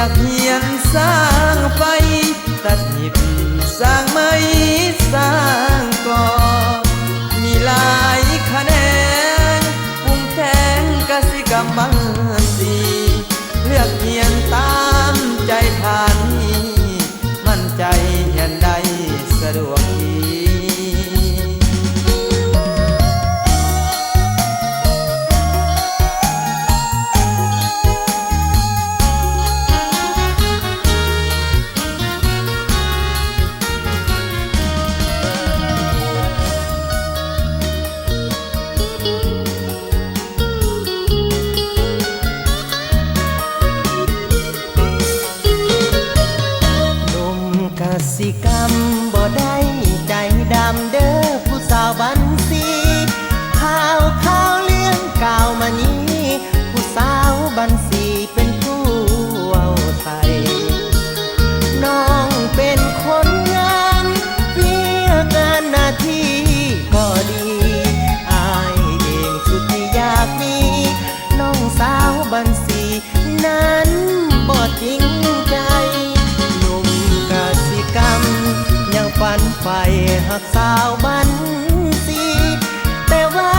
ากเฮียนสร้างไฟตัดหิบสร้างไม้สร้างก่อมีหลายแขนงปรุงแต่งกสิกรรมบางสีเลือกเฮียนตามใจฐานนี้มั่นใจเฮียนได้สะดวกดีกสิกรรมบ่ได้ใจดำเด้อผู้สาวบันสีข่าวเรื่องเก่ามานี้ผู้สาวบันสีเป็นผู้เอาใส่น้องเป็นคนงามเพียงงานหน้าที่ก็ดีอายเองสุดที่อยากมีน้องสาวบันสีนั้นบ่จริงใจยังฝันใฝ่หักสาวบันสีแต่ว่า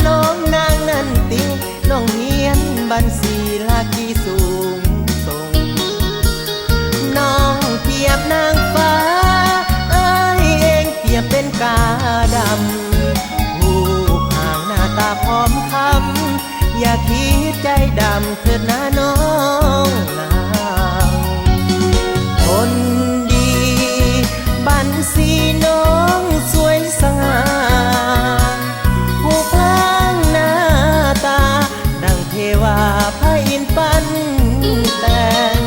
น้องนางนั้นติน้องเฮียนบันสีลากีสูงส่งน้องเทียบนางฟ้าอ้ายเองเทียบเป็นกาดำผู้ห่างหน้าตาพร้อมคำอย่าคิดใจดำเถิดนะน้องนางคนบันสีน้องสวยสง่าผู้พลางหน้าตาดังเทวาพระอินทร์ปั้นแต่ง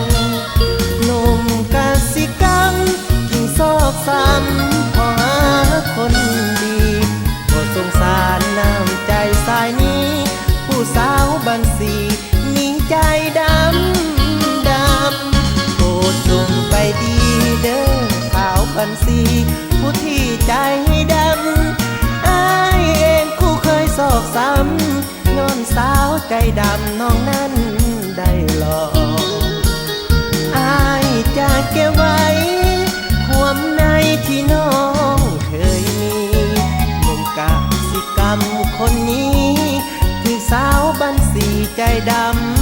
หนุ่มกสิกรรมยิ่งซอกซ้ำพอหาคนดีก็สงสารน้ำใจสายนี้ผู้สาวบันสีมีใจดำโปรดจงไปดีเด้อบันสีผู้ที่ใจดำอ้ายเองคู่เคยสอกซ้ำย้อนสาวใจดำน้องนั้นได้หลอกอ้ายจะเก็บไว้ความในที่น้องเคยมีหนุ่มกสิกรรมคนนี้ที่สาวบันสีใจดำ